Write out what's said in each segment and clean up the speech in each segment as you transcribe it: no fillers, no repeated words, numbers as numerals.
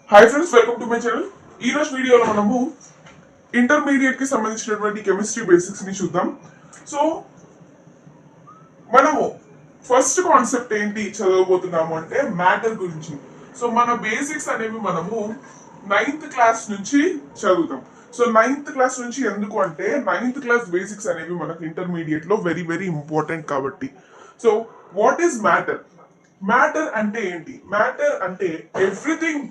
Hi friends, welcome to my channel. ఈ రోజు వీడియోలో మనము ఇంటర్మీడియట్ కి సంబంధించినటువంటి కెమిస్ట్రీ బేసిక్స్ ని చూద్దాం. సో మనము ఫస్ట్ కాన్సెప్ట్ ఏంటి చదవబోతున్నాము అంటే మ్యాటర్ గురించి. సో మన బేసిక్స్ అనేవి మనము నైన్త్ క్లాస్ నుంచి చదువుతాం. సో నైన్త్ క్లాస్ నుంచి ఎందుకు అంటే నైన్త్ క్లాస్ బేసిక్స్ అనేవి మనకు ఇంటర్మీడియట్ లో వెరీ వెరీ ఇంపార్టెంట్ కాబట్టి. So what is matter? Matter అంటే ఏంటి? మ్యాటర్ అంటే ఎవ్రీథింగ్,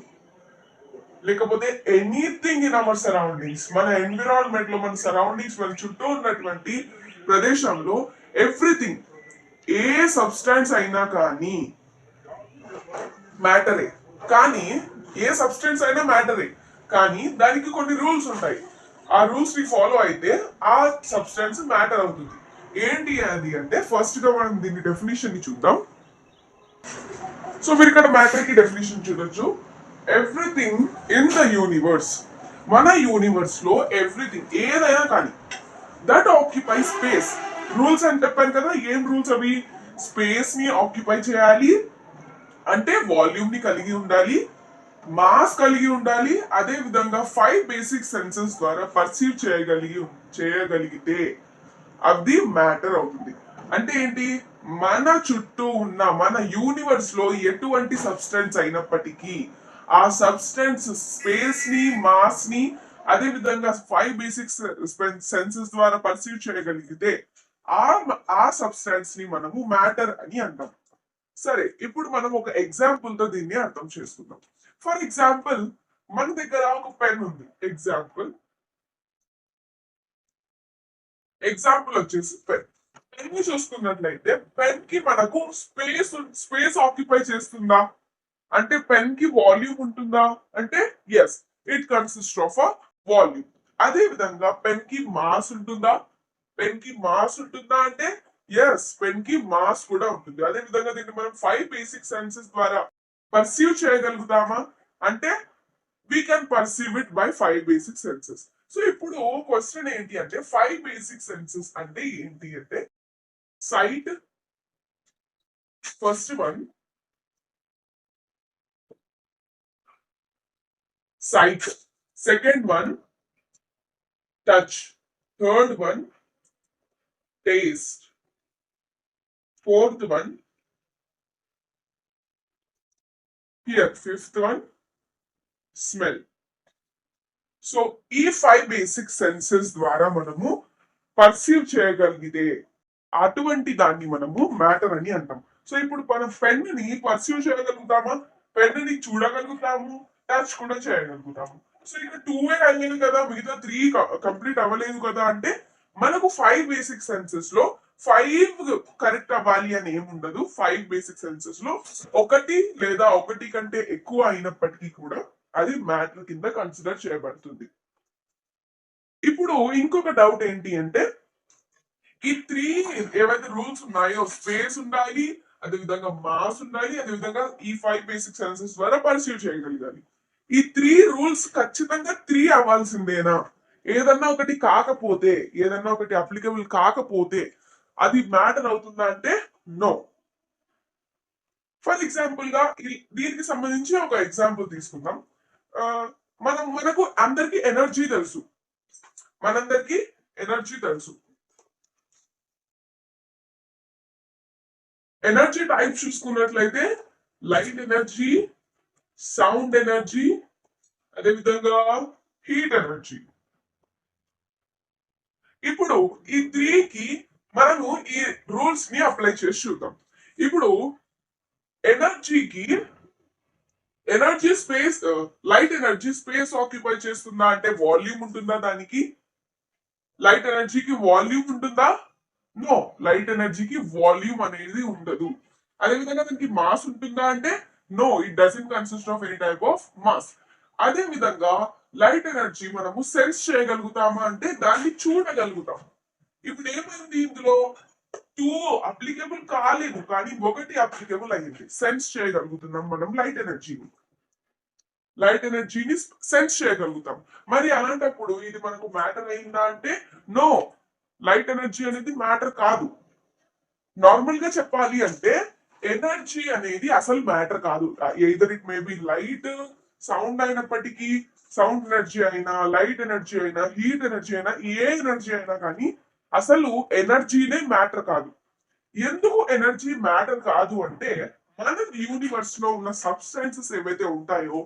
లేకపోతే ఎనీథింగ్ ఇన్ అవర్ సరౌండింగ్స్, మన ఎన్విరాన్మెంట్ లో, మన సరౌండింగ్స్, మన చుట్టూ ఉన్నటువంటి ప్రదేశంలో ఎవ్రీథింగ్, ఏ సబ్స్టాన్స్ అయినా కానీ మ్యాటరే. కానీ ఏ సబ్స్టెన్స్ అయినా మ్యాటరే, కానీ దానికి కొన్ని రూల్స్ ఉంటాయి. ఆ రూల్స్ ని ఫాలో అయితే ఆ సబ్స్టెన్స్ మ్యాటర్ అవుతుంది. ఏంటి అది అంటే ఫస్ట్ గా మనం దీని డెఫినేషన్ ని చూద్దాం. సో మీరు ఇక్కడ మ్యాటర్ కి డెఫినేషన్ చూడొచ్చు. ఎవ్రీథింగ్ ఇన్ ద యూనివర్స్, మన యూనివర్స్ లో ఎవ్రీథింగ్ ఏదైనా కానీ దట్ ఆక్యుపై స్పేస్. రూల్స్ అని చెప్పాను కదా, ఏం రూల్స్ అవి? స్పేస్ ని ఆక్యుపై చేయాలి అంటే వాల్యూమ్ ని కలిగి ఉండాలి, మాస్ కలిగి ఉండాలి, అదే విధంగా 5 బేసిక్ సెన్సెస్ ద్వారా పర్సీవ్ చేయగలిగితే అది మ్యాటర్ అవుతుంది. అంటే ఏంటి? మన చుట్టూ ఉన్న మన యూనివర్స్ లో ఎటువంటి సబ్స్టెన్స్ అయినప్పటికీ ఆ సబ్స్టెన్స్ స్పేస్ ని, మాస్ ని, అదే విధంగా 5 బేసిక్ సెన్సెస్ ద్వారా పర్సీవ్ చేయగలిగితే ఆ ఆ సబ్స్టెన్స్ ని మనము మ్యాటర్ అని అంటాం. సరే, ఇప్పుడు మనం ఒక ఎగ్జాంపుల్ తో దీన్ని అర్థం చేసుకుందాం. ఫర్ ఎగ్జాంపుల్, మన దగ్గర ఒక పెన్ ఉంది. ఎగ్జాంపుల్ వచ్చేసి పెన్. పెన్ ని చూసుకున్నట్లయితే పెన్ కి మనకు స్పేస్ ఆక్యుపై చేస్తుందా అంటే పెన్ కి వాల్యూమ్ ఉంటుందా అంటే yes, it consist of a volume. అదే విధంగా పెన్ కి మాస్ ఉంటుందా? పెన్ కి మాస్ ఉంటుందా అంటే ఎస్, పెన్ కి మాస్ కూడా ఉంటుంది. అదే విధంగా దీన్ని మనం 5 బేసిక్ సెన్సెస్ ద్వారా పర్సీవ్ చేయగలుగుతామా అంటే we can perceive it by 5 basic senses. So ఇప్పుడు క్వశ్చన్ ఏంటి అంటే 5 బేసిక్ సెన్సెస్ అంటే ఏంటి అంటే sight, first one sight, second one touch, third one taste, fourth one hear, fifth one smell. So ఈ 5 బేసిక్ సెన్సెస్ ద్వారా మనము పర్సీవ్ చేయగలిగితే అటువంటి దాన్ని మనము మ్యాటర్ అని అంటాం. సో ఇప్పుడు మనం పెన్ ని పర్సీవ్ చేయగలుగుతామా? పెన్ ని చూడగలుగుతాము, టచ్ కూడా చేయగలుగుతాము. సో ఇక్కడ 2 అయ్యింది కదా, మిగతా 3 కంప్లీట్ అవ్వలేదు కదా అంటే మనకు 5 బేసిక్ సెన్సెస్ లో 5 కరెక్ట్ అవ్వాలి అని ఏముండదు. 5 బేసిక్ సెన్సెస్ లో ఒకటి లేదా ఒకటి కంటే ఎక్కువ అయినప్పటికీ కూడా అది మ్యాటర్ కింద కన్సిడర్ చేయబడుతుంది. ఇప్పుడు ఇంకొక డౌట్ ఏంటి అంటే ఈ 3 ఏవైతే రూల్స్ ఉన్నాయో, స్పేస్ ఉండాలి, అదే విధంగా మాస్ ఉండాలి, అదే విధంగా ఈ 5 బేసిక్ సెన్సెస్ ద్వారా పర్సీవ్ చేయగలగాలి. ఈ 3 రూల్స్ ఖచ్చితంగా 3 అవ్వాల్సిందేనా? ఏదన్నా ఒకటి కాకపోతే, ఏదన్నా ఒకటి అప్లికబుల్ కాకపోతే అది మ్యాటర్ అవుతుందా అంటే నో. ఫర్ ఎగ్జాంపుల్ గా దీనికి సంబంధించి ఒక ఎగ్జాంపుల్ తీసుకుందాం. మనకు అందరికి ఎనర్జీ తెలుసు, మనందరికి ఎనర్జీ తెలుసు. ఎనర్జీ టైప్ చూసుకున్నట్లయితే లైట్ ఎనర్జీ, సౌండ్ ఎనర్జీ, అదే విధంగా హీట్ ఎనర్జీ. ఇప్పుడు ఈ 3కి మనము ఈ రూల్స్ ని అప్లై చేసి చూద్దాం. ఇప్పుడు ఎనర్జీకి energy space, light energy space occupy చేస్తుందా అంటే వాల్యూమ్ ఉంటుందా? దానికి లైట్ ఎనర్జీకి వాల్యూమ్ ఉంటుందా? నో, లైట్ ఎనర్జీకి వాల్యూమ్ అనేది ఉండదు. అదేవిధంగా దానికి మాస్ ఉంటుందా అంటే no, it doesn't consist of any type of mass. అదే విధంగా లైట్ ఎనర్జీ మనము సెన్స్ చేయగలుగుతామా అంటే దాన్ని చూడగలుగుతాం. ఇప్పుడు ఏమైంది, ఇందులో 2 అప్లికబుల్ కాలేదు కానీ ఒకటి అప్లికబుల్ అయ్యింది. సెన్స్ చేయగలుగుతున్నాం మనం లైట్ ఎనర్జీని సెన్స్ చేయగలుగుతాం. మరి అలాంటప్పుడు ఇది మనకు మ్యాటర్ అయిందా అంటే నో, లైట్ ఎనర్జీ అనేది మ్యాటర్ కాదు. నార్మల్ గా చెప్పాలి అంటే ఎనర్జీ అనేది అసలు మ్యాటర్ కాదు. Either it may be light, sound అయినప్పటికీ, సౌండ్ ఎనర్జీ అయినా, లైట్ ఎనర్జీ అయినా, హీట్ ఎనర్జీ అయినా, ఏ ఎనర్జీ అయినా కానీ అసలు ఎనర్జీనే మ్యాటర్ కాదు. ఎందుకు ఎనర్జీ మ్యాటర్ కాదు అంటే, మన యూనివర్స్ లో ఉన్న సబ్స్టెన్సెస్ ఏవైతే ఉంటాయో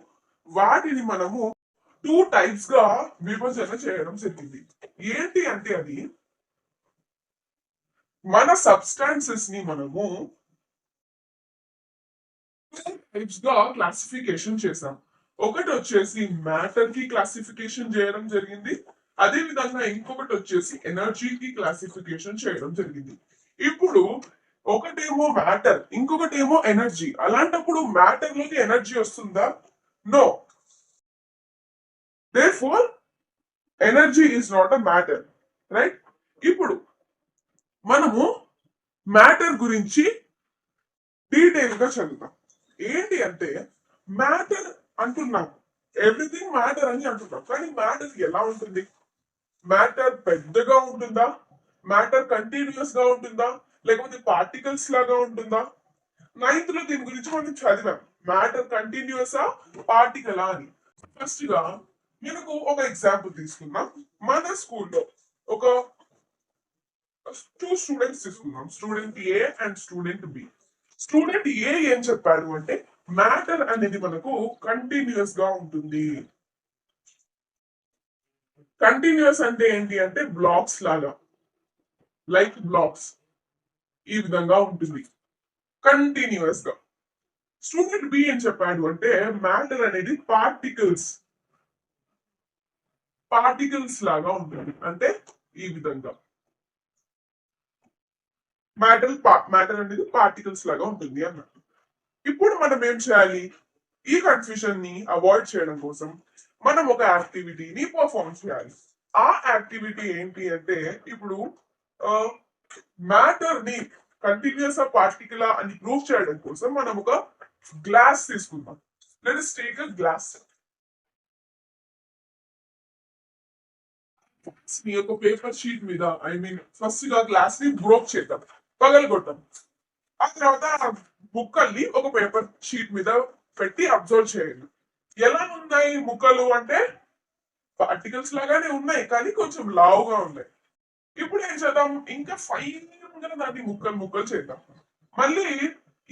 వాటిని మనము టూ టైప్స్ గా విభజన చేయడం జరిగింది. ఏంటి అంటే అది, మన సబ్స్టాన్సెస్ ని మనము టైప్స్ గా క్లాసిఫికేషన్ చేసాం. ఒకటి వచ్చేసి మ్యాటర్ కి క్లాసిఫికేషన్ చేయడం జరిగింది. అదే విధంగా ఇంకొకటి వచ్చేసి ఎనర్జీకి క్లాసిఫికేషన్ చేయడం జరిగింది. ఇప్పుడు ఒకటేమో మ్యాటర్, ఇంకొకటేమో ఎనర్జీ. అలాంటప్పుడు మ్యాటర్ లోకి ఎనర్జీ వస్తుందా? No. Therefore energy is not a matter, right? ఇప్పుడు మనము మ్యాటర్ గురించి డీటెయిల్ గా చదువుతాం. ఏంటి అంటే, మ్యాటర్ అంటున్నాం, ఎవ్రీథింగ్ మ్యాటర్ అని అంటున్నాం, కానీ మ్యాటర్ ఎలా ఉంటుంది? మ్యాటర్ పెద్దగా ఉంటుందా? మ్యాటర్ కంటిన్యూస్ గా ఉంటుందా? లేకపోతే పార్టికల్స్ లాగా ఉంటుందా? నైన్త్ లో దీని గురించి మనం చదివాం, మ్యాటర్ కంటిన్యూసా పార్టికలా అని. ఫస్ట్ గా మనకు ఒక ఎగ్జాంపుల్ తీసుకుందాం. మన స్కూల్లో ఒక టూ స్టూడెంట్స్ తీసుకుందాం, student A and student B. Student A ఏం చెప్పాడు అంటే, మ్యాటర్ అనేది మనకు కంటిన్యూస్ గా ఉంటుంది. కంటిన్యూస్ అంటే ఏంటి అంటే, బ్లాక్స్ లాగా, లైక్ బ్లాక్స్ ఈ విధంగా ఉంటుంది కంటిన్యూస్ గా. స్టూడెంట్ బి ఏం చెప్పాడు అంటే, మ్యాటర్ అనేది పార్టికల్స్, పార్టికల్స్ లాగా ఉంటుంది. అంటే ఈ విధంగా మ్యాటర్ అనేది పార్టికల్స్ లాగా ఉంటుంది అన్నట్టు. ఇప్పుడు మనం ఏం చేయాలి? ఈ కన్ఫ్యూజన్ ని అవాయిడ్ చేయడం కోసం మనం ఒక యాక్టివిటీని పర్ఫార్మ్ చేయాలి. ఆ యాక్టివిటీ ఏంటి అంటే, ఇప్పుడు మ్యాటర్ ని కంటిన్యూస్ పార్టికల్ అని ప్రూవ్ చేయడం కోసం మనం ఒక గ్లాస్ తీసుకుందాం. Let us take a glass. నీ యొక్క పేపర్ షీట్ మీద, ఐ మీన్ ఫస్ట్ గా గ్లాస్ ని బ్రోక్ చేద్దాం, పగలగొట్టాం. ఆ తర్వాత ముక్కల్ని ఒక పేపర్ షీట్ మీద పెట్టి అబ్జర్వ్ చేయండి. ఎలా ఉన్నాయి ముక్కలు అంటే, పార్టికల్స్ లాగానే ఉన్నాయి, కానీ కొంచెం లావుగా ఉన్నాయి. ఇప్పుడు ఏం చేద్దాం? ఇంకా ఫైన్ గా దాన్ని ముక్కలు ముక్కలు చేద్దాం. మళ్ళీ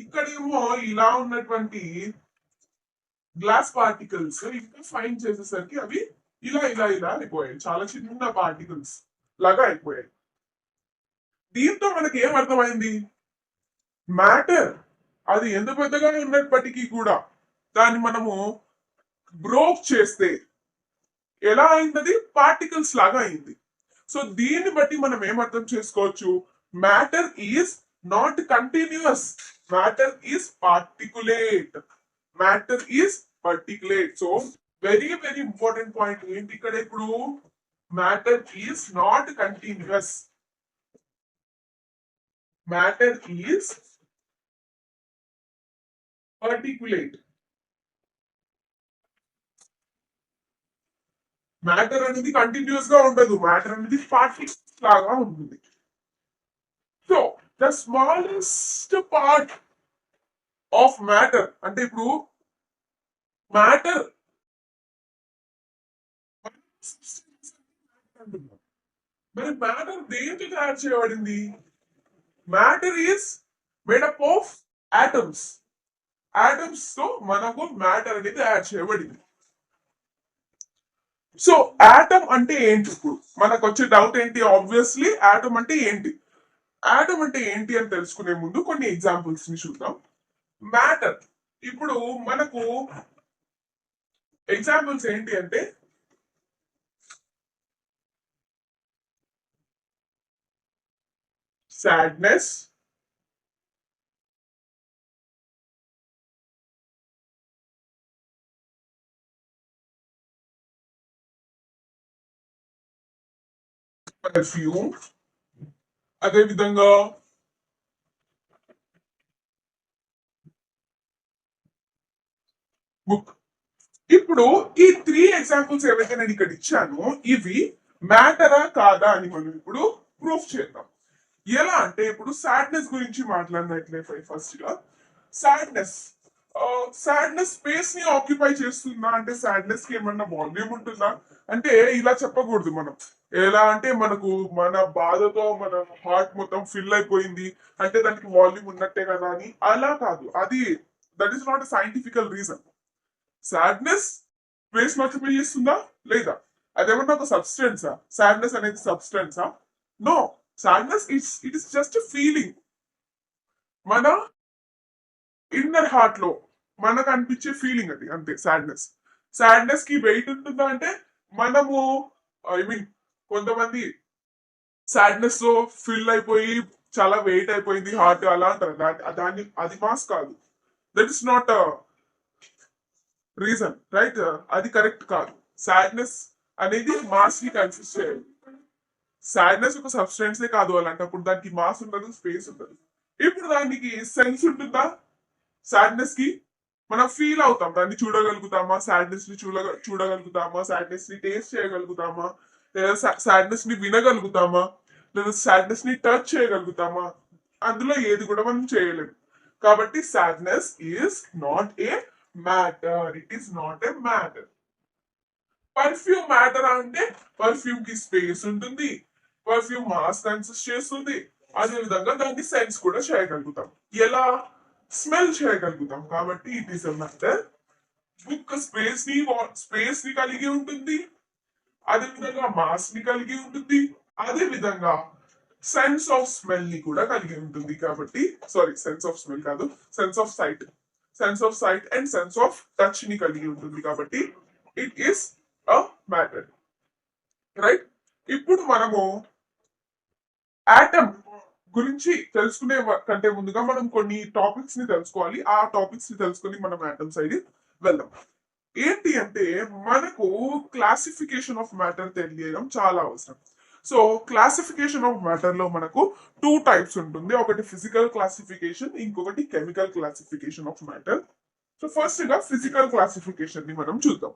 ఇక్కడేమో ఇలా ఉన్నటువంటి గ్లాస్ పార్టికల్స్ ఇంకా ఫైన్ చేసేసరికి అవి ఇలా ఇలా ఇలా అయిపోయాయి, చాలా చిన్న పార్టికల్స్ లాగా అయిపోయాయి. దీంతో మనకి ఏం అర్థమైంది? మ్యాటర్ అది ఎంత పెద్దగా ఉన్నప్పటికీ కూడా దాన్ని మనము బ్రోక్ చేస్తే ఎలా అయింది? పార్టికల్స్ లాగా అయింది. సో దీన్ని బట్టి మనం ఏం అర్థం చేసుకోవచ్చు? Matter is not continuous, matter is particulate, matter is particulate. So very very important point ఏంటి ఇక్కడ? ఇప్పుడు matter is not continuous, matter is particulate. Matter అనేది కంటిన్యూస్ గా ఉండదు, మ్యాటర్ అనేది పార్టికల్స్ లాగా ఉంటుంది. So the smallest part of matter అంటే, ఇప్పుడు మ్యాటర్ మరి మ్యాటర్ దేంతో తయారు చేయబడింది? Matter is made up of atoms. Atoms తో మనకు మ్యాటర్ అనేది తయారు చేయబడింది. సో ఆటమ్ అంటే ఏంటి? ఇప్పుడు మనకు వచ్చే డౌట్ ఏంటి? ఆబ్వియస్లీ ఆటమ్ అంటే ఏంటి? ఆటమ్ అంటే ఏంటి అని తెలుసుకునే ముందు కొన్ని ఎగ్జాంపుల్స్ ని చూద్దాం. మ్యాటర్, ఇప్పుడు మనకు ఎగ్జాంపుల్స్ ఏంటి అంటే, సాడ్నెస్, పర్ఫ్యూమ్, అదే విధంగా బుక్. ఇప్పుడు ఈ 3 ఎగ్జాంపుల్స్ ఏవైతే నేను ఇక్కడ ఇచ్చానో ఇవి మ్యాటరా కాదా అని మనం ఇప్పుడు ప్రూఫ్ చేద్దాం. ఎలా అంటే, ఇప్పుడు సాడ్నెస్ గురించి మాట్లాడినట్లయితే ఫస్ట్ గా సాడ్నెస్ సాడ్నెస్ స్పేస్ ని ఆక్యుపై చేస్తుందా అంటే సాడ్నెస్ కి ఏమన్నా వాల్యూమ్ ఉంటుందా అంటే ఇలా చెప్పకూడదు మనం. ఎలా అంటే మనకు మన బాధతో మన హార్ట్ మొత్తం ఫిల్ అయిపోయింది అంటే దానికి వాల్యూమ్ ఉన్నట్టే కదా అని అలా కాదు. అది that is not scientifical reason. Sadness space occupy చేస్తుందా లేదా? అదేమన్నా ఒక సబ్స్టెన్సా? సాడ్నెస్ అనేది సబ్స్టెన్సా? No. Sadness it is just feeling. మన ఇన్నర్ హార్ట్ లో మనకు అనిపించే ఫీలింగ్ అది, అంతే. సాడ్నెస్ సాడ్నెస్ కి వెయిట్ ఉంటుందా అంటే మనము ఐ మీన్ కొంతమంది సాడ్నెస్ తో ఫిల్ అయిపోయి చాలా వెయిట్ అయిపోయింది హార్ట్ అలా అంటారు. దాన్ని అది మాస్ కాదు. That is not reason, right? అది కరెక్ట్ కాదు. సాడ్నెస్ అనేది మాస్ ని కన్సిస్ట్ చేయాలి. సాడ్నెస్ ఒక సబ్స్టెన్సే కాదు అలాంటప్పుడు దానికి మాస్ ఉండదు, స్పేస్ ఉండదు. ఇప్పుడు దానికి సెన్స్ ఉంటుందా? సాడ్నెస్ కి మనం ఫీల్ అవుతాం, దాన్ని చూడగలుగుతామా? సాడ్నెస్ ని చూడగలుగుతామా? సాడ్నెస్ ని టేస్ట్ చేయగలుగుతామా? లేదా సాడ్నెస్ ని వినగలుగుతామా? లేదా సాడ్నెస్ ని టచ్ చేయగలుగుతామా? అందులో ఏది కూడా మనం చేయలేము. కాబట్టి sadness is not a matter. It is not a matter. Perfume matter అంటే పర్ఫ్యూమ్ కి స్పేస్ ఉంటుంది, పర్ఫ్యూమ్ మాస్ కన్సిస్ట్ చేస్తుంది. అదే విధంగా దాన్ని సెన్స్ కూడా చేయగలుగుతాం. ఎలా? స్మెల్ చేయగలుగుతాం. కాబట్టి it is a matter. Book space ని కలిగి ఉంటుంది, అదే విధంగా మాస్ ని కలిగి ఉంటుంది, అదే విధంగా సెన్స్ ఆఫ్ స్మెల్ ని కూడా కలిగి ఉంటుంది. కాబట్టి సారీ, సెన్స్ ఆఫ్ స్మెల్ కాదు, sense of sight and sense of touch ని కలిగి ఉంటుంది. కాబట్టి it is a matter, right? ఇప్పుడు మనము ఆటమ్ గురించి తెలుసుకునే కంటే ముందుగా మనం కొన్ని టాపిక్స్ ని తెలుసుకోవాలి. ఆ టాపిక్స్ ని తెలుసుకుని మనం ఆటమ్ సైడ్ వెళ్దాం. ఏంటి అంటే మనకు క్లాసిఫికేషన్ ఆఫ్ మ్యాటర్ తెలియడం చాలా అవసరం. సో క్లాసిఫికేషన్ ఆఫ్ మ్యాటర్ లో మనకు టూ టైప్స్ ఉంటుంది. ఒకటి ఫిజికల్ క్లాసిఫికేషన్, ఇంకొకటి chemical classification of matter. So first గా ఫిజికల్ క్లాసిఫికేషన్ ని మనం చూద్దాం.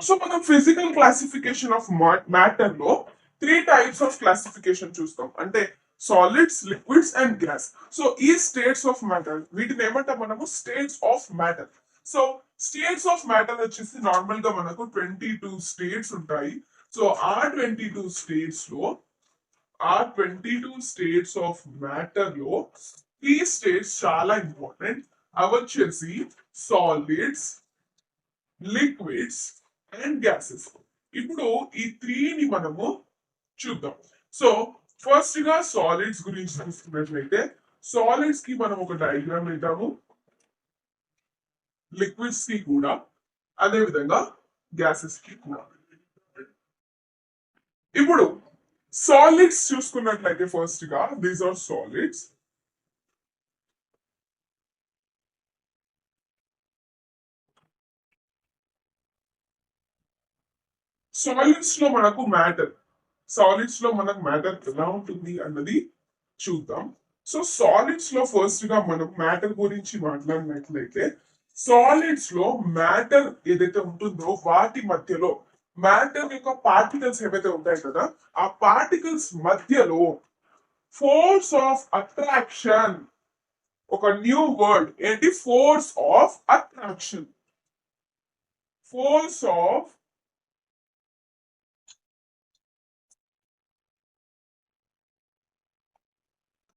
సో మనం ఫిజికల్ క్లాసిఫికేషన్ ఆఫ్ మ్యాటర్ లో త్రీ టైప్స్ ఆఫ్ క్లాసిఫికేషన్ చూస్తాం. అంటే solids, liquids and gas. So ఈ స్టేట్స్ ఆఫ్ మ్యాటర్, వీటిని ఏమంటాం మనము? States of matter. So states of matter వచ్చేసి నార్మల్ గా మనకు 22 స్టేట్స్ ఉంటాయి. సో ఆ 22 స్టేట్స్ లో ఆఫ్ మ్యాటర్ లో ఈ స్టేట్స్ చాలా ఇంపార్టెంట్. అవి వచ్చేసి సాలిడ్స్, లిక్విడ్స్ అండ్ గ్యాసెస్. ఇప్పుడు ఈ త్రీని మనము చూద్దాం. సో ఫస్ట్ గా సాలిడ్స్ గురించి చూసుకున్నట్లయితే సాలిడ్స్ కి మనం ఒక డయాగ్రామ్ ఇద్దాము, లిక్విడ్స్ కి కూడా, అదే విధంగా గ్యాసెస్ కి కూడా. ఇప్పుడు సాలిడ్స్ చూసుకున్నట్లయితే ఫస్ట్ గా దీస్ ఆర్ సాలిడ్స్. సాలిడ్స్ లో మనకు మ్యాటర్, ఎలా ఉంటుంది అన్నది చూద్దాం. సో సాలిడ్స్ లో ఫస్ట్ గా మనం మ్యాటర్ గురించి మాట్లాడినట్లయితే సాలిడ్స్ లో మ్యాటర్ ఏదైతే ఉంటుందో వాటి మధ్యలో మ్యాటర్ యొక్క పార్టికల్స్ ఏవైతే ఉంటాయి కదా, ఆ పార్టికల్స్ మధ్యలో ఫోర్స్ ఆఫ్ అట్రాక్షన్, ఒక న్యూ వర్డ్ ఏంటి? Force of attraction. Force of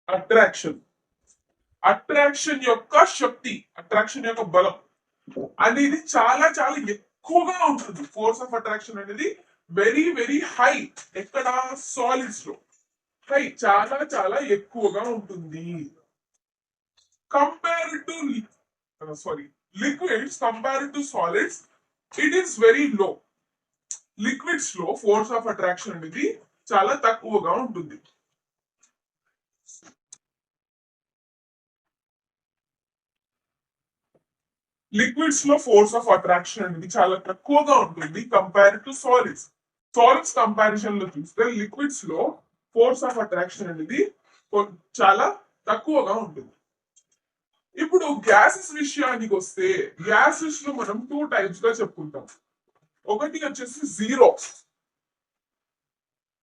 attraction. Attraction యొక్క శక్తి, అట్రాక్షన్ యొక్క బలం అనేది చాలా చాలా ఎక్కువగా ఉంటుంది. ఫోర్స్ ఆఫ్ అట్రాక్షన్ అనేది వెరీ వెరీ హై. ఎక్కడ? సాలిడ్స్ లో హై, చాలా చాలా ఎక్కువగా ఉంటుంది. Compare to sorry liquids, compare to solids it is very low. Liquids లో ఫోర్స్ ఆఫ్ అట్రాక్షన్ అనేది చాలా తక్కువగా ఉంటుంది. లిక్విడ్స్ లో ఫోర్స్ ఆఫ్ అట్రాక్షన్ అనేది చాలా తక్కువగా ఉంటుంది compare to solids. Solids comparison లో చూస్తే లిక్విడ్స్ లో ఫోర్స్ ఆఫ్ అట్రాక్షన్ అనేది చాలా తక్కువగా ఉంటుంది. ఇప్పుడు గ్యాసెస్ విషయానికి వస్తే గ్యాసెస్ లో మనం టూ టైప్స్ గా చెప్పుకుంటాం. ఒకటి వచ్చేసి జీరో,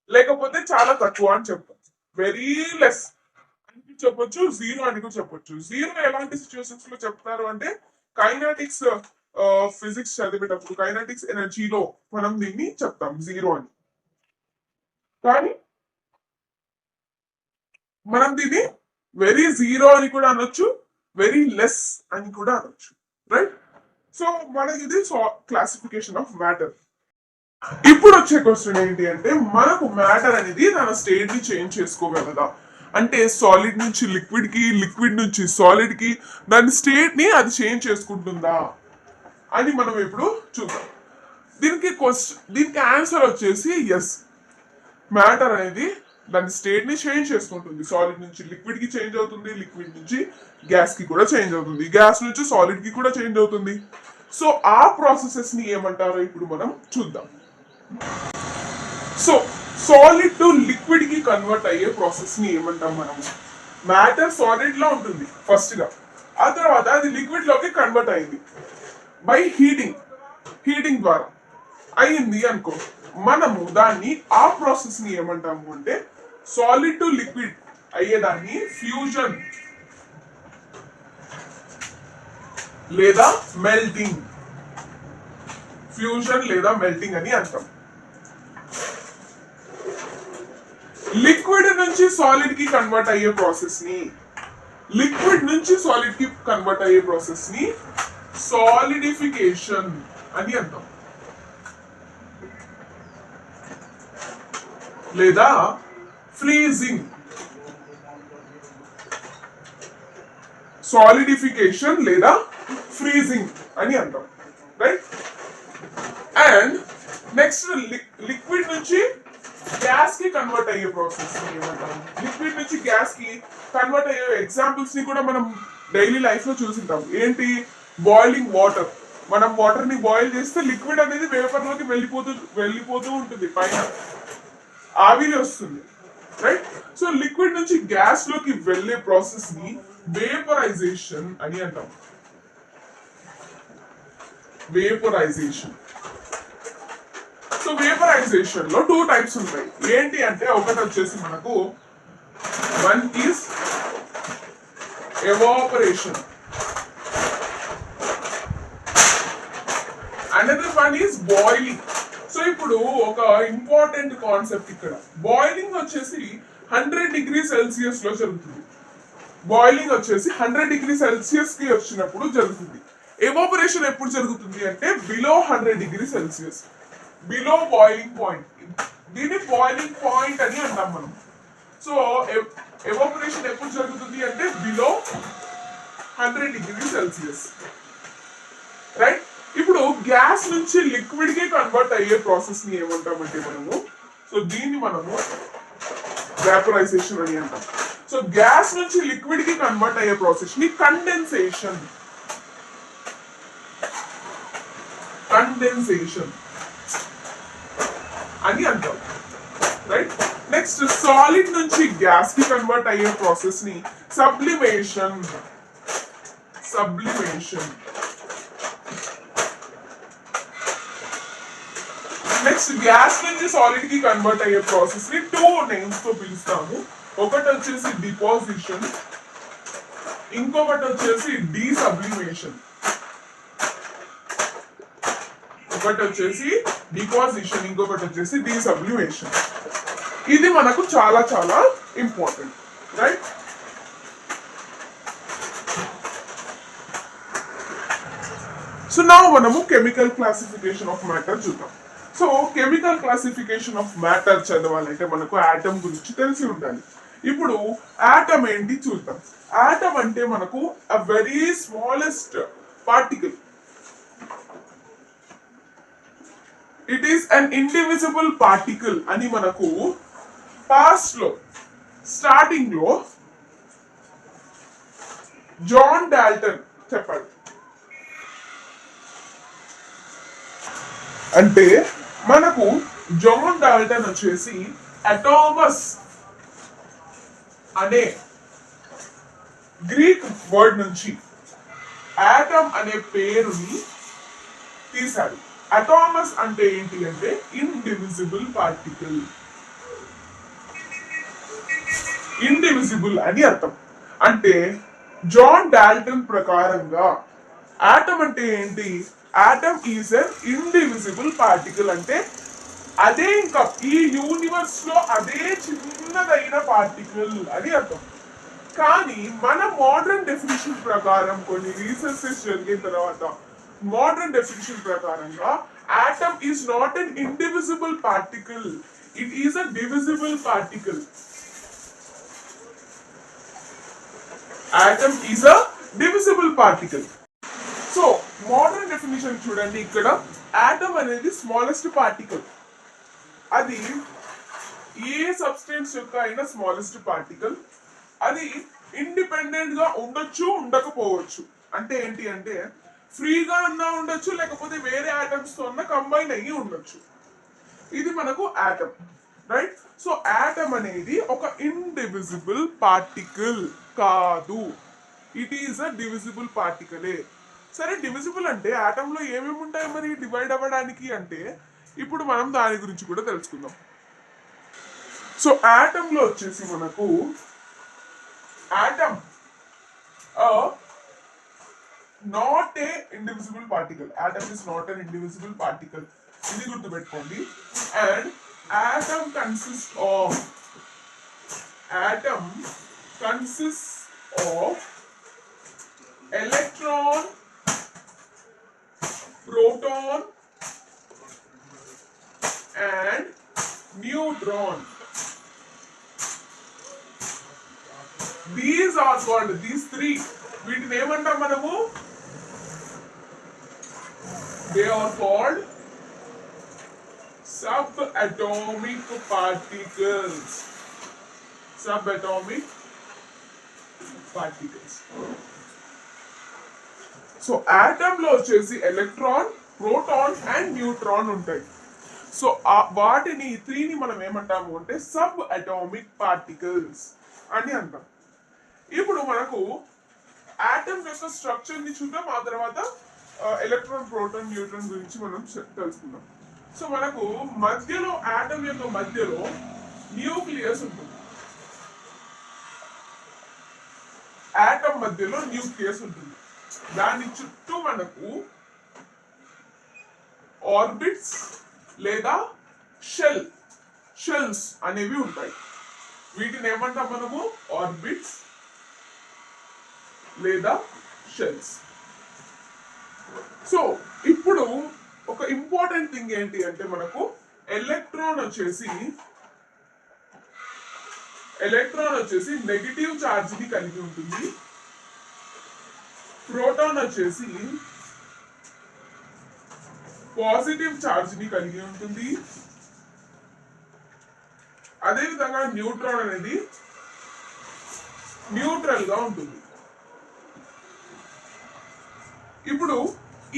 లేకపోతే చాలా తక్కువ అని చెప్తాం. వెరీ లెస్ చెప్పొచ్చు, జీరో అని కూడా చెప్పొచ్చు. జీరో ఎలాంటి సిచ్యువేషన్స్ లో చెప్తారు అంటే కైనాటిక్స్ ఫిజిక్స్ చదివేటప్పుడు కైనాటిక్స్ ఎనర్జీలో మనం దీన్ని చెప్తాం జీరో అని. కానీ మనం దీన్ని వెరీ జీరో అని కూడా అనొచ్చు, వెరీ లెస్ అని కూడా అనొచ్చు, రైట్? సో మనకి ఇది క్లాసిఫికేషన్ ఆఫ్ మ్యాటర్. ఇప్పుడు వచ్చే క్వశ్చన్ ఏంటి అంటే మనకు మ్యాటర్ అనేది తన స్టేట్ ని చేంజ్ చేసుకోగలదా, అంటే సాలిడ్ నుంచి లిక్విడ్ కి, లిక్విడ్ నుంచి సాలిడ్ కి దాని స్టేట్ ని అది చేంజ్ చేసుకుంటుందా అని మనం ఇప్పుడు చూద్దాం. దీనికి ఆన్సర్ వచ్చేసి ఎస్. మ్యాటర్ అనేది దాని స్టేట్ ని చేంజ్ చేసుకుంటుంది. సాలిడ్ నుంచి లిక్విడ్ కి చేంజ్ అవుతుంది, లిక్విడ్ నుంచి గ్యాస్ కి కూడా చేంజ్ అవుతుంది, గ్యాస్ నుంచి సాలిడ్ కి కూడా చేంజ్ అవుతుంది. సో ఆ ప్రాసెసెస్ ని ఏమంటారో ఇప్పుడు మనం చూద్దాం. సో సాలిడ్ టు లిక్విడ్ కి కన్వర్ట్ అయ్యే ప్రాసెస్ ని ఏమంటాం మనం? మ్యాటర్ సాలిడ్ లో ఉంటుంది ఫస్ట్ గా, ఆ తర్వాత అది లిక్విడ్ లోకి కన్వర్ట్ అయింది బై హీటింగ్ ద్వారా అయింది అనుకో. మనము దాన్ని ఆ ప్రాసెస్ ని ఏమంటాము అంటే సాలిడ్ టు లిక్విడ్ అయ్యేదాన్ని ఫ్యూజన్ లేదా మెల్టింగ్, ఫ్యూజన్ లేదా మెల్టింగ్ అని అంటాం. లిక్విడ్ నుంచి సాలిడ్ కి కన్వర్ట్ అయ్యే ప్రాసెస్ ని, లిక్విడ్ నుంచి సాలిడ్ కి కన్వర్ట్ అయ్యే ప్రాసెస్ ని సాలిడిఫికేషన్ అని అంటాం, లేదా ఫ్రీజింగ్. సాలిడిఫికేషన్ లేదా ఫ్రీజింగ్ అని అంటాం, రైట్? అండ్ నెక్స్ట్ లిక్విడ్ నుంచి గ్యాస్ కి కన్వర్ట్ అయ్యే ప్రాసెస్ ఏమంటాం? లిక్విడ్ నుంచి గ్యాస్ కి కన్వర్ట్ అయ్యే ఎగ్జాంపుల్స్ ని కూడా మనం డైలీ లైఫ్ లో చూసింటాం. ఏంటి? Boiling water. మనం వాటర్ ని బాయిల్ చేస్తే లిక్విడ్ అనేది వేపర్ లోకి వెళ్ళిపోతూ ఉంటుంది, పైన ఆవిరి వస్తుంది, రైట్? సో లిక్విడ్ నుంచి గ్యాస్ లోకి వెళ్ళే ప్రాసెస్ ని వేపరైజేషన్ అని అంటాం. వేపరైజేషన్. సో వేపరైజేషన్ లో 2 టైప్స్ ఉంటాయి. ఏంటి అంటే ఒకటి వచ్చేసి మనకు one is evaporation, another one is boiling. So ఇప్పుడు ఒక ఇంపార్టెంట్ కాన్సెప్ట్ ఇక్కడ, బాయిలింగ్ వచ్చేసి 100 డిగ్రీ సెల్సియస్ లో జరుగుతుంది. బాయిలింగ్ వచ్చేసి 100 డిగ్రీ సెల్సియస్ కి వచ్చినప్పుడు జరుగుతుంది. ఎవాపరేషన్ ఎప్పుడు జరుగుతుంది అంటే below 100 degree Celsius, below boiling point. దీన్ని బాయిలింగ్ పాయింట్ అని అంటాం మనం. సో ఎవాపరేషన్ ఎప్పుడు జరుగుతుంది అంటే బిలో 100 డిగ్రీ సెల్సియస్, రైట్? ఇప్పుడు గ్యాస్ నుంచి లిక్విడ్ కి కన్వర్ట్ అయ్యే ప్రాసెస్ ని ఏమంటామంటే మనము, సో దీన్ని మనము వేపరైజేషన్ అని అంటాం. సో గ్యాస్ నుంచి లిక్విడ్ కి కన్వర్ట్ అయ్యే ప్రాసెస్ ని కండెన్సేషన్ అని అంటాం, రైట్? నెక్స్ట్ సాలిడ్ నుంచి గ్యాస్ కి కన్వర్ట్ అయ్యే ప్రాసెస్ ని సబ్లిమేషన్. నెక్స్ట్ గ్యాస్ నుంచి సాలిడ్ కి కన్వర్ట్ అయ్యే ప్రాసెస్ ని 2 నేమ్స్ తో పిలుస్తాము. ఒకటి వచ్చేసి డిపాజిషన్, ఇంకొకటి వచ్చేసి డీసబ్లిమేషన్. ఒకటి వచ్చేసి డిపాజిషన్, ఇంకొకటి వచ్చేసి డీసబ్లిమేషన్. ఇది మనకు చాలా చాలా ఇంపార్టెంట్, రైట్? సో నా మనము కెమికల్ క్లాసిఫికేషన్ ఆఫ్ మ్యాటర్ చూద్దాం. So chemical classification of matter చదవాలంటే మనకు ఆటమ్ గురించి తెలిసి ఉండాలి. ఇప్పుడు ఆటమ్ ఏంటి చూద్దాం. ఆటమ్ అంటే మనకు a very smallest particle. It is an indivisible particle అని మనకు పాస్ట్ లో, స్టార్టింగ్ లో జాన్ డాల్టన్ చెప్పాడు. అంటే మనకు జాన్ డాల్టన్ వచ్చేసి అటామస్ అనే గ్రీక్ వర్డ్ నుంచి ఆటమ్ అనే పేరుని తీశాడు. అటామస్ అంటే ఏంటి అంటే ఇండివిజిబుల్ పార్టికల్, ఇండివిజిబుల్ అని అర్థం. అంటే జాన్ డాల్టన్ ప్రకారంగా ఆటం అంటే ఏంటి? Atom is an indivisible particle. అంటే అదే ఇంకా ఈ యూనివర్స్ లో అదే చిన్నదైన పార్టికల్ అని అర్థం. కానీ మన మోడర్న్ డెఫినేషన్ ప్రకారం కొన్ని రీసెర్చెస్ జరిగిన తర్వాత మోడర్న్ డెఫినేషన్ ప్రకారంగా atom is not an indivisible particle, it is a divisible particle. Atom is a divisible particle. So modern definition చూడండి, ఇక్కడ ఆటమ్ అనేది స్మాలెస్ట్ పార్టికల్. అది ఏ సబ్స్టెన్స్ యొక్క అయినా స్మాలెస్ట్ పార్టికల్. అది ఇండిపెండెంట్ గా ఉండొచ్చు, ఉండకపోవచ్చు. అంటే ఏంటి అంటే ఫ్రీగా అన్నా ఉండొచ్చు, లేకపోతే వేరే ఆటమ్స్ తో అన్నా కంబైన్ అయ్యి ఉండొచ్చు. ఇది మనకు ఆటమ్, రైట్? సో ఆటమ్ అనేది ఒక ఇండివిజిబుల్ పార్టికల్ కాదు, ఇట్ ఈస్ అ డివిజిబుల్ పార్టికలే. సరే, డివిజిబుల్ అంటే ఆటమ్ లో ఏమేమి ఉంటాయి మరి డివైడ్ అవ్వడానికి అంటే ఇప్పుడు మనం దాని గురించి కూడా తెలుసుకుందాం. సో ఆటమ్ లో వచ్చేసి మనకు atom not a indivisible particle. Atom is not an indivisible particle. ఇది గుర్తుపెట్టుకోండి. And atom consist of electron, proton and neutron. These are called, these three, వీటిని ఏమంటాం మనము? They are called subatomic particles. Subatomic particles. So atom లో వచ్చేసి electron, proton and neutron ఉంటాయి. So వాటిని త్రీని మనం ఏమంటాము అంటే సబ్ అటామిక్ పార్టికల్స్ అని అంటాం. ఇప్పుడు మనకు ఆటమ్ యొక్క స్ట్రక్చర్ ని చూద్దాం, ఆ తర్వాత ఎలక్ట్రాన్, ప్రోటాన్, న్యూట్రాన్ గురించి మనం తెలుసుకుందాం. సో మనకు మధ్యలో ఆటమ్ యొక్క మధ్యలో న్యూక్లియస్ ఉంటుంది. ఆటమ్ మధ్యలో న్యూక్లియస్ ఉంటుంది. దాని చుట్టూ మనకు ఆర్బిట్స్ లేదా షెల్స్ అనేవి ఉంటాయి. వీటిని ఏమంటాం మనము? ఆర్బిట్స్ లేదా షెల్స్. సో ఇప్పుడు ఒక ఇంపార్టెంట్ థింగ్ ఏంటి అంటే మనకు ఎలక్ట్రాన్ వచ్చేసి నెగటివ్ ఛార్జ్ ని కలిగి ఉంటుంది. ప్రోటాన్ వచ్చేసి పాజిటివ్ ఛార్జ్ ని కలిగి ఉంటుంది. అదేవిధంగా న్యూట్రాన్ అనేది న్యూట్రల్ గా ఉంటుంది. ఇప్పుడు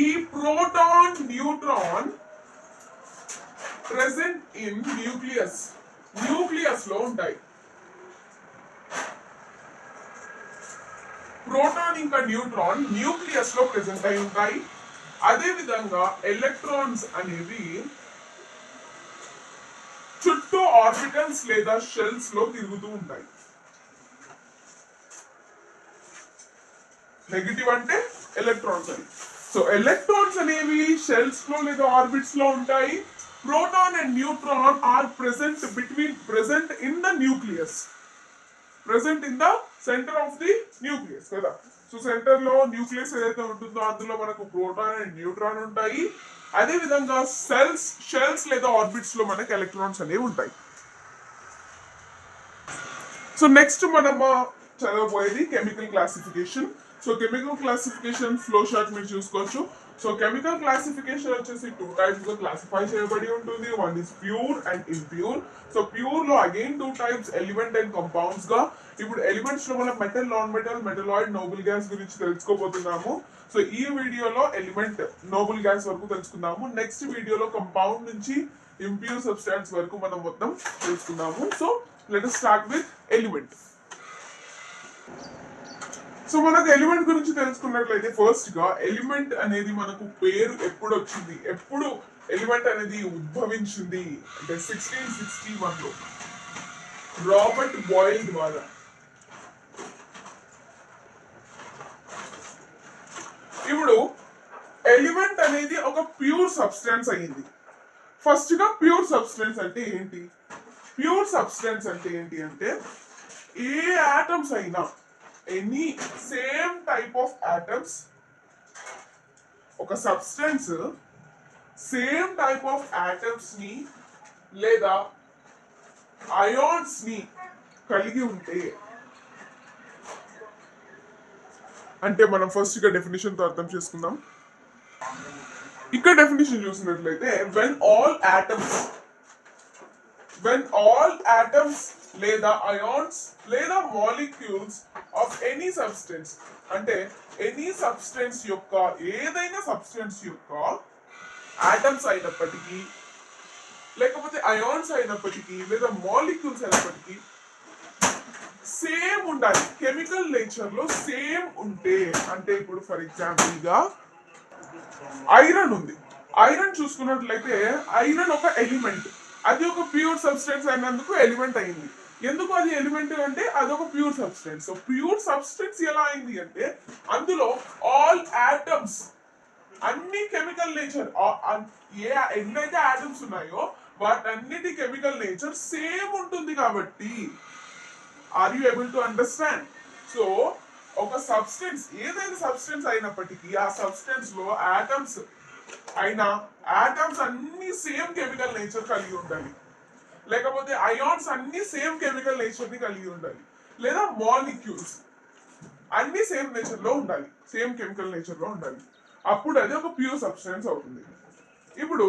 ఈ proton, neutron present in nucleus లో ఉంటాయి. ప్రోటాన్ ఇంకా న్యూట్రాన్ న్యూక్లియస్ లో ప్రెసెంట్ అయి ఉంటాయి. అదే విధంగా ఎలక్ట్రాన్స్ అనేవి చుట్టూ ఆర్బిటల్స్ లేదా షెల్స్ లో తిరుగుతూ ఉంటాయి. నెగటివ్ అంటే ఎలక్ట్రాన్స్ అని. సో ఎలక్ట్రాన్స్ అనేవి షెల్స్ లో లేదా ఆర్బిట్స్ లో ఉంటాయి. Proton and neutron are present in the nucleus, present in the centre of the nucleus కదా. సో సెంటర్ లో న్యూక్లియస్ ఏదైతే ఉంటుందో అందులో మనకు ప్రోటాన్ అండ్ న్యూట్రాన్ ఉంటాయి. అదే విధంగా షెల్స్ లేదా ఆర్బిట్స్ లో మనకు ఎలక్ట్రాన్స్ అనేవి ఉంటాయి. సో నెక్స్ట్ మనం చదవబోయేది chemical classification. So chemical classification flow chart మీరు చూసుకోవచ్చు. సో కెమికల్ క్లాసిఫికేషన్ వచ్చేసి 2 టైప్స్ గా క్లాసిఫై చేయబడి ఉంటుంది. One is pure and impure. So pure లో again 2 types, element and compounds గా. ఇప్పుడు ఎలిమెంట్స్ లో మనం metal, non metal, metalloid, noble gas గురించి తెలుసుకోబోతున్నాము. సో ఈ వీడియోలో ఎలిమెంట్, నోబుల్ గ్యాస్ వరకు తెలుసుకుందాము. నెక్స్ట్ వీడియోలో కంపౌండ్ నుంచి ఇంప్యూర్ సబ్స్టాన్స్ వరకు మనం మొత్తం తెలుసుకుందాము. So let us start with element. So మనకు ఎలిమెంట్ గురించి తెలుసుకున్నట్లయితే ఫస్ట్ గా ఎలిమెంట్ అనేది మనకు పేరు ఎప్పుడు వచ్చింది, ఎప్పుడు ఎలిమెంట్ అనేది ఉద్భవించింది అంటే 1661 లో రాబర్ట్ బాయిల్ ద్వారా. ఇప్పుడు ఎలిమెంట్ అనేది ఒక ప్యూర్ సబ్స్టెన్స్ అయ్యింది. ఫస్ట్ గా ప్యూర్ సబ్స్టెన్స్ అంటే ఏంటి? ప్యూర్ సబ్స్టెన్స్ అంటే ఏంటి అంటే ఏ ఆటమ్స్ అయినా any same type of atoms ఒక substance same type of atoms ని లేదా అయాన్స్ ని కలిగి ఉంటే, అంటే మనం ఫస్ట్ గా డెఫినేషన్ తో అర్థం చేసుకుందాం. ఇక్కడ డెఫినేషన్ చూసినట్లయితే when all atoms లేదా అయాన్స్ లేదా మాలిక్యూల్స్ ఆఫ్ ఎనీ సబ్స్టెన్స్, అంటే ఎనీ సబ్స్టెన్స్ యొక్క ఏదైనా సబ్స్టెన్స్ యొక్క ఆటమ్స్ అయినప్పటికీ లేకపోతే అయాన్స్ అయినప్పటికీ లేదా మాలిక్యూల్స్ అయినప్పటికీ సేమ్ ఉండాలి, కెమికల్ నేచర్ లో సేమ్ ఉంటే. అంటే ఇప్పుడు ఫర్ ఎగ్జాంపుల్ గా ఐరన్ ఉంది. ఐరన్ చూసుకున్నట్లయితే ఐరన్ ఒక ఎలిమెంట్, అది ఒక ప్యూర్ సబ్స్టెన్స్ అయినందుకు ఎలిమెంట్ అయింది. ఎందుకు అది ఎలిమెంట్ అంటే అది ఒక pure substance. So pure substance ఎలా అయింది అంటే అందులో ఆల్ ఆటమ్స్, అన్ని కెమికల్ నేచర్, ఎన్నైతే ఆటమ్స్ ఉన్నాయో వాటన్నిటి కెమికల్ నేచర్ సేమ్ ఉంటుంది కాబట్టి. Are you able to understand? So ఒక సబ్స్టెన్స్ ఏదైనా సబ్స్టెన్స్ అయినప్పటికీ ఆ సబ్స్టెన్స్ లో ఆటమ్స్ అన్ని సేమ్ కెమికల్ నేచర్ కలిగి ఉండాలి, లేకపోతే అయాన్స్ అన్ని సేమ్ కెమికల్ నేచర్ ని కలిగి ఉండాలి, లేదా మాలిక్యూల్స్ అన్ని సేమ్ నేచర్ లో ఉండాలి, సేమ్ కెమికల్ నేచర్ లో ఉండాలి. అప్పుడు అది ఒక ప్యూర్ సబ్స్టెన్స్ అవుతుంది. ఇప్పుడు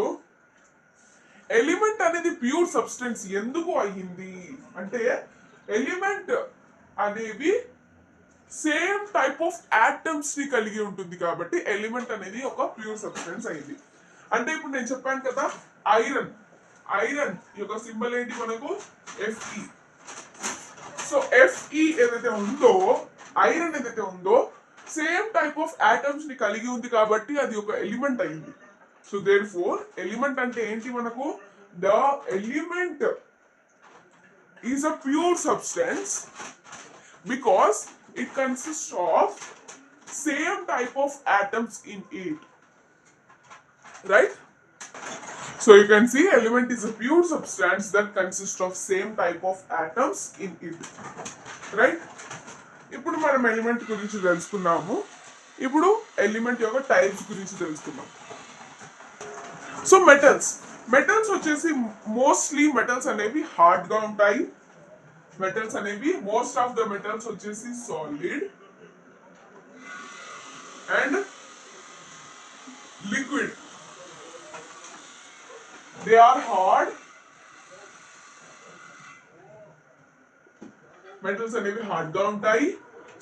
ఎలిమెంట్ అనేది ప్యూర్ సబ్స్టెన్స్ ఎందుకు అయ్యింది అంటే ఎలిమెంట్ అనేవి సేమ్ టైప్ ఆఫ్ ఆటమ్స్ ని కలిగి ఉంటుంది కాబట్టి ఎలిమెంట్ అనేది ఒక ప్యూర్ సబ్స్టెన్స్ అయింది. అంటే ఇప్పుడు నేను చెప్పాను కదా ఐరన్ యొక్క సింబల్ ఏంటి మనకు? Fe. సో Fe ఏదైతే ఉందో, ఐరన్ ఏదైతే ఉందో సేమ్ టైప్ ఆఫ్ ఆటమ్స్ ని కలిగి ఉంది కాబట్టి అది ఒక ఎలిమెంట్ అయింది. సో దేర్ ఫోర్ ఎలిమెంట్ అంటే ఏంటి మనకు? The element is a pure substance because it consists of same type of atoms in it, right? So you can see element is a pure substance that consists of same type of atoms in it, right? ఇప్పుడు మనం element గురించి తెలుసుకున్నాము. ఇప్పుడు element యొక్క types గురించి తెలుసుకుందాం. So metals వచ్చేసి mostly metals అనేవి హార్డ్ గా ఉంటాయి. మెటల్స్ అనేవి మోస్ట్ ఆఫ్ ద మెటల్స్ వచ్చేసి solid and liquid. They are hard. Metals అనేవి హార్డ్ గా ఉంటాయి.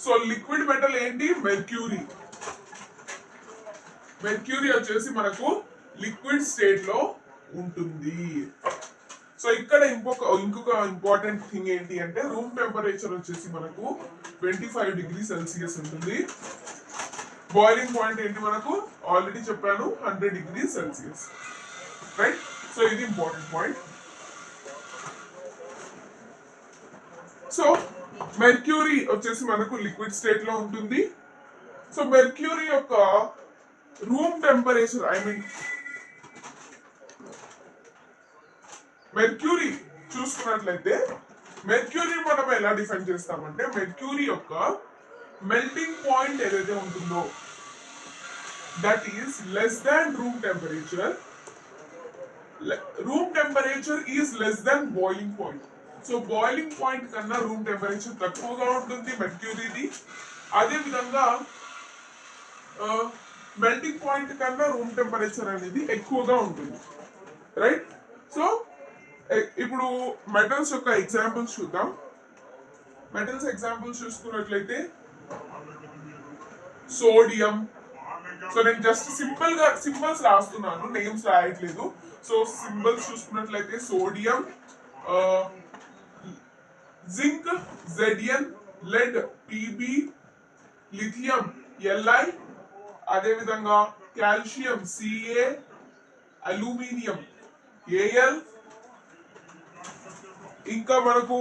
సో లిక్విడ్ మెటల్ ఏంటి? మెర్క్యూరీ. మెర్క్యూరీ వచ్చేసి మనకు లిక్విడ్ స్టేట్ లో ఉంటుంది. సో ఇక్కడ ఇంకొక ఇంపార్టెంట్ థింగ్ ఏంటి అంటే రూమ్ టెంపరేచర్ వచ్చేసి మనకు 25 డిగ్రీ సెల్సియస్ ఉంటుంది. బాయిలింగ్ పాయింట్ ఏంటి మనకు? ఆల్రెడీ చెప్పాను, 100 డిగ్రీ సెల్సియస్, రైట్? సో ఇది ఇంపార్టెంట్ పాయింట్. సో మెర్క్యూరీ వచ్చేసి మనకు లిక్విడ్ స్టేట్ లో ఉంటుంది. సో మెర్క్యూరీ యొక్క రూమ్ టెంపరేచర్ మెర్క్యూరీ చూసుకున్నట్లయితే మెర్క్యూరీ మనం ఎలా డిఫైన్ చేస్తామంటే మెర్క్యూరీ యొక్క మెల్టింగ్ పాయింట్ ఏదైతే ఉంటుందో that is less than room temperature. Room temperature is less than boiling point. So boiling point కన్నా రూమ్ టెంపరేచర్ తక్కువగా ఉంటుంది మెర్క్యూరీది. అదే విధంగా మెల్టింగ్ పాయింట్ కన్నా రూమ్ టెంపరేచర్ అనేది ఎక్కువగా ఉంటుంది, రైట్? సో ఇప్పుడు మెటల్స్ యొక్క ఎగ్జాంపుల్స్ చూద్దాం. మెటల్స్ ఎగ్జాంపుల్స్ చూసుకున్నట్లయితే సోడియం. సో నేను జస్ట్ సింబల్స్ రాస్తున్నాను, నేమ్స్ రాయట్లేదు. సో సింబల్స్ చూసుకున్నట్లయితే sodium, zinc Zn, lead Pb, lithium Li, అదేవిధంగా కాల్షియం Ca, అల్యూమినియం Al, ఇంకా మనకు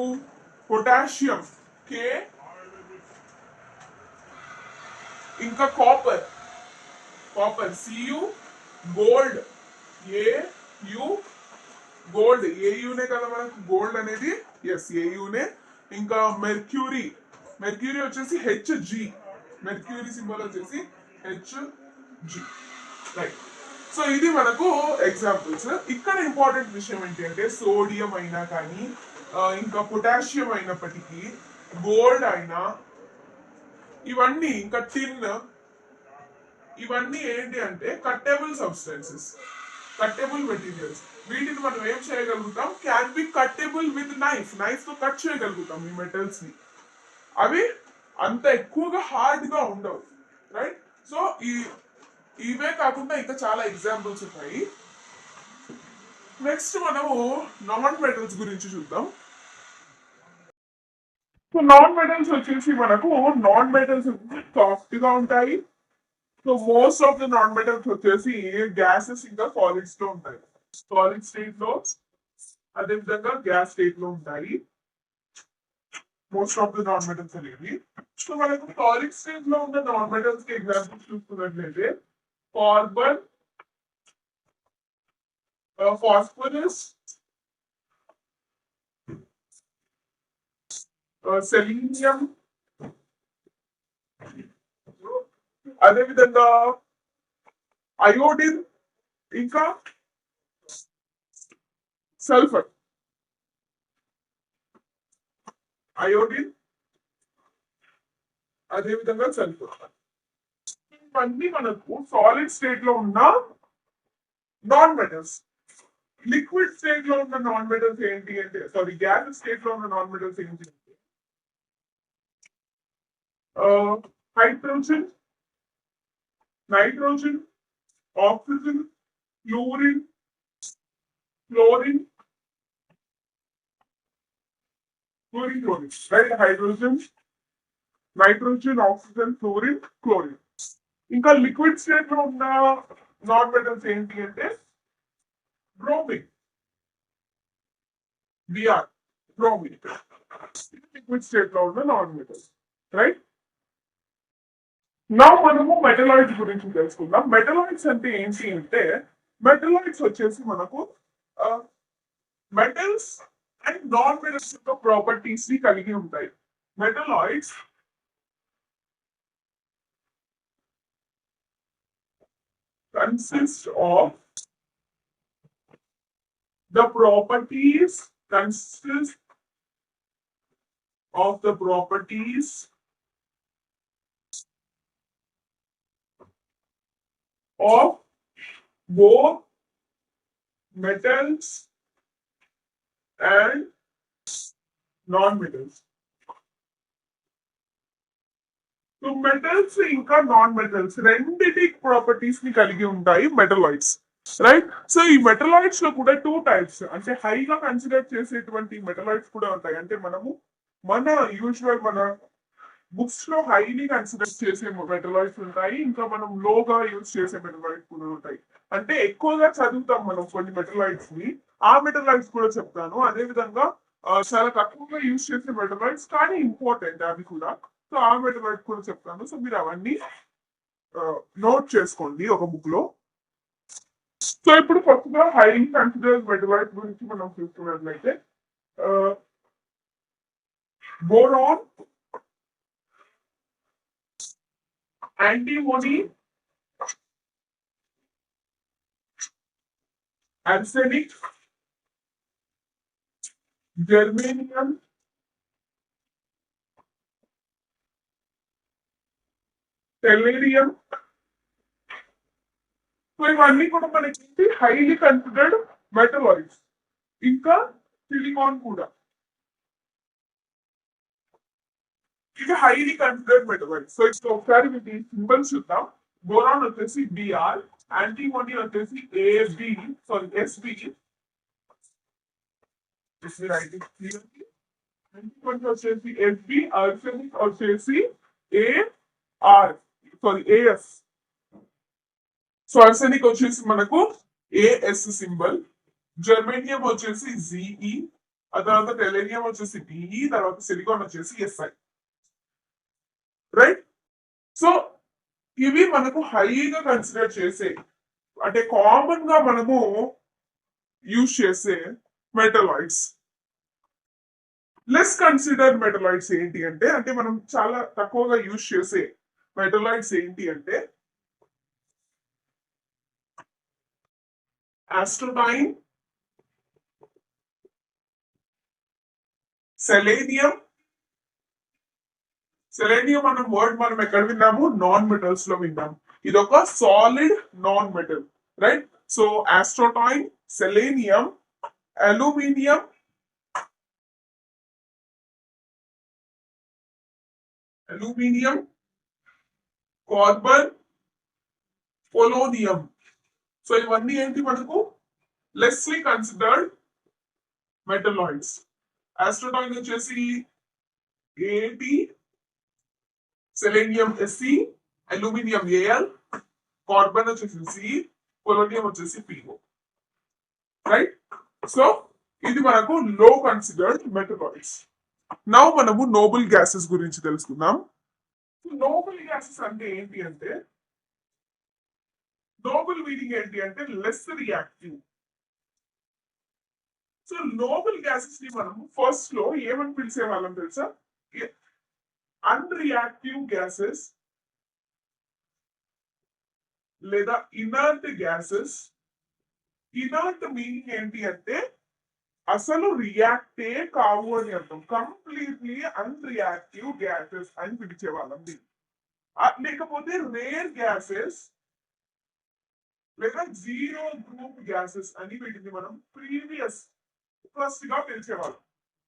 పొటాషియం K, ఇంకా copper copper C U, gold A U, gold ఏయునే కదా మనకు గోల్డ్ అనేది, ఎస్ ఏయునే. ఇంకా మెర్క్యూరీ, మెర్క్యూరీ వచ్చేసి హెచ్జి, మెర్క్యూరీ సింబల్ వచ్చేసి హెచ్జి, రైట్. సో ఇది మనకు ఎగ్జాంపుల్స్. ఇక్కడ ఇంపార్టెంట్ విషయం ఏంటి అంటే సోడియం అయినా కానీ ఇంకా పొటాషియం అయినప్పటికీ, గోల్డ్ అయినా, ఇవన్నీ ఇంకా టిన్, ఇవన్నీ ఏంటి అంటే కట్టెబుల్ సబ్స్టెన్సెస్, కట్టెబుల్ మెటీరియల్స్. వీటిని మనం ఏం చేయగలుగుతాం, can be cuttable with knife, knife తో కట్ చేయగలుగుతాం ఈ మెటల్స్ ని. అవి అంత ఎక్కువగా హార్డ్ గా ఉండవు, రైట్. సో ఇవే కాకుండా ఇంకా చాలా ఎగ్జాంపుల్స్ ఉన్నాయి. నెక్స్ట్ మనము నాన్ మెటల్స్ గురించి చూద్దాం. సో నాన్ మెటల్స్ వచ్చేసి మనకు నాన్ మెటల్స్ సాఫ్ట్ గా ఉంటాయి. So most of the non metals వచ్చేసి గ్యాసెస్ ఇంకా సాలిడ్స్ లో ఉంటాయి. సాలిడ్ స్టేట్ లో, అదేవిధంగా గ్యాస్ స్టేట్ లో ఉంటాయి most of the non metals అనేవి. సో మనకు సాలిడ్ స్టేట్ లో ఉన్న నాన్ మెటల్స్ కి ఎగ్జాంపుల్స్ చూసుకున్నట్లయితే కార్బన్, ఫాస్ఫరస్, సెలీనియం, అదేవిధంగా అయోడిన్, ఇంకా సల్ఫర్. అయోడిన్, అదేవిధంగా సల్ఫర్. ఇవన్నీ మనకు సాలిడ్ స్టేట్ లో ఉన్న నాన్ మెటల్స్. లిక్విడ్ స్టేట్ లో ఉన్న నాన్ మెటల్స్ ఏంటి అంటే, సారీ గ్యాస్ స్టేట్ లో ఉన్న నాన్ మెటల్స్ ఏంటి అంటే hydrogen, nitrogen, oxygen, fluorine, chlorine, chlorine, right. Hydrogen, nitrogen, oxygen, fluorine, chlorine. ఇంకా లిక్విడ్ స్టేట్ లో ఉన్న నాన్ మెటల్స్ ఏంటి అంటే bromine, B R, bromine. Liquid state లో ఉన్న నాన్ మెటల్స్, రైట్. నా మనము మెటలాయిడ్స్ గురించి తెలుసుకుందాం. మెటలాయిడ్స్ అంటే ఏంటి అంటే, మెటలాయిడ్స్ వచ్చేసి మనకు మెటల్స్ అండ్ నాన్ మెటల్స్ యొక్క ప్రాపర్టీస్ ని కలిగి ఉంటాయి. Metalloids consist of the properties, consist of the properties of both metals and non-metals. So metals ఇంకా నాన్ మెటల్స్ రెండిటి ప్రాపర్టీస్ ని కలిగి ఉంటాయి మెటలాయిడ్స్, రైట్. సో ఈ మెటలాయిడ్స్ లో కూడా టూ టైప్స్, అంటే హైగా కన్సిడర్ చేసేటువంటి మెటలాయిడ్స్ కూడా ఉంటాయి. అంటే మనము మన యూజువల్ మన బుక్స్ లో హైలీ కన్సిడర్ చేసే మెటలాయిడ్స్ ఉంటాయి, ఇంకా మనం లోగా యూజ్ చేసే మెటలాయిడ్స్ కూడా ఉంటాయి. అంటే ఎక్కువగా చదువుతాం మనం కొన్ని మెటలాయిడ్స్ ని, ఆ మెటలాయిడ్స్ కూడా చెప్తాను. అదే విధంగా చాలా తక్కువగా యూజ్ చేసే మెటలాయిడ్స్ కానీ ఇంపార్టెంట్ అవి కూడా, సో ఆ మెటలాయిడ్స్ కూడా చెప్తాను. సో మీరు అవన్నీ నోట్ చేసుకోండి ఒక బుక్ లో. సో ఇప్పుడు ఫస్ట్ గా హైలీ కన్సిడర్ మెటలాయిడ్స్ గురించి మనం చూసుకున్నట్లయితే boron, antimony, arsenic, germanium, tellurium. So ఇవన్నీ కూడా మనకి హైలీ కన్సిడర్డ్ మెటలాయిడ్స్. ఇంకా సిలికాన్ కూడా ఇది హైలీ కన్సిడర్డ్ మెటలాయిడ్. సో ఇప్పుడు ఒకసారి వీటి సింబల్స్ చూద్దాం. బోరాన్ వచ్చేసి బిఆర్, యాంటీమోనీ వచ్చేసి ఏబి, సారీ ఎస్బి. యాంటీమోనీ వచ్చేసి ఎస్బి, ఆర్సెనిక్ వచ్చేసి AR, sorry AS. So arsenic వచ్చేసి మనకు ఏఎస్ సింబల్, జర్మేనియం వచ్చేసి జిఈ, ఆ తర్వాత టెలేనియం వచ్చేసి డిఈ, తర్వాత సిలికాన్ వచ్చేసి ఎస్ఐ, రైట్. సో ఇవి మనకు హైగా కన్సిడర్ చేసే అంటే కామన్ గా మనము యూజ్ చేసే మెటలాయిడ్స్. లెస్ కన్సిడర్డ్ మెటలాయిడ్స్ ఏంటి అంటే అంటే మనం చాలా తక్కువగా యూజ్ చేసే మెటలాయిడ్స్ ఏంటి అంటే ఆస్ట్రోనైన్, సెలేనియం. సెలేనియం అన్న వర్డ్ మనం ఎక్కడ విన్నాము? నాన్ మెటల్స్ లో విన్నాము. ఇది ఒక solid non metal, right? So astatine, selenium, aluminium, carbon, polonium. So ఇవన్నీ ఏంటి మనకు లెస్లీ కన్సిడర్డ్ మెటలాయిడ్స్. ఆస్ట్రోనైన్ వచ్చేసి A T, selenium S E, aluminium A L, carbon వచ్చేసి సి, పొలోనియం వచ్చేసి పిఓ, రైట్? సో ఇది మనకు లో కన్సిడర్డ్ మెటలాయిడ్స్. నౌ మనము నోబుల్ గ్యాసెస్ గురించి తెలుసుకుందాం. నోబుల్ గ్యాసెస్ అంటే ఏంటి అంటే నోబుల్ మీనింగ్ ఏంటి అంటే less reactive. So Nobel gases ని మనం ఫస్ట్ లో ఏమని పిలిచే వాళ్ళం తెలుసా? అన్రియాక్టివ్ గ్యాసెస్ లేదా ఇనర్ట్ గ్యాసెస్. ఇనర్ట్ మీనింగ్ ఏంటి అంటే అసలు రియాక్టే కావు అని అర్థం. కంప్లీట్లీ అన్రియాక్టివ్ గ్యాసెస్ అని పిలిచే వాళ్ళం దీన్ని. లేకపోతే రేర్ గ్యాసెస్ లేదా జీరో గ్రూప్ గ్యాసెస్ అని వీటిని మనం ప్రీవియస్ ఫస్ట్ గా పిలిచేవాళ్ళం.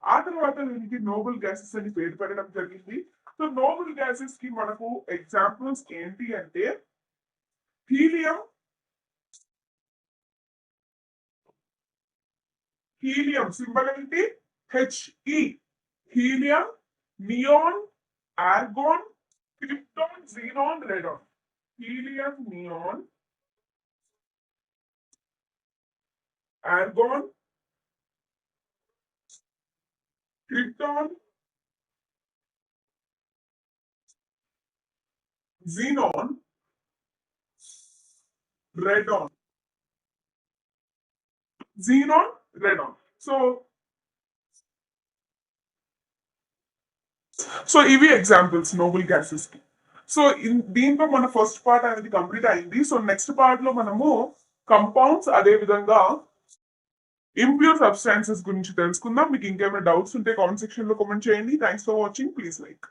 ఆ తర్వాత దీనికి నోబుల్ గ్యాసెస్ అని పేరు పెట్టడం జరిగింది. సో నోబుల్ గ్యాసెస్ కి మనకు ఎగ్జాంపుల్స్ ఏంటి అంటే హీలియం. హీలియం సింబల్ ఏంటి? H E. Helium, neon, argon, krypton, xenon, radon. Helium, neon, argon, krypton, xenon, radon. Xenon, radon. So ఇవి ఎగ్జాంపుల్స్ నోబుల్ గ్యాసెస్ కి. సో దీంట్లో మన ఫస్ట్ పార్ట్ అనేది కంప్లీట్ అయింది. సో నెక్స్ట్ పార్ట్ లో మనము కంపౌండ్స్ అదే విధంగా ఇంప్యూర్ సబ్స్టాన్సెస్ గురించి తెలుసుకుందాం. మీకు ఇంకేమైనా డౌట్స్ ఉంటే కామెంట్ సెక్షన్ లో కామెంట్ చేయండి. Thanks for watching. Please like.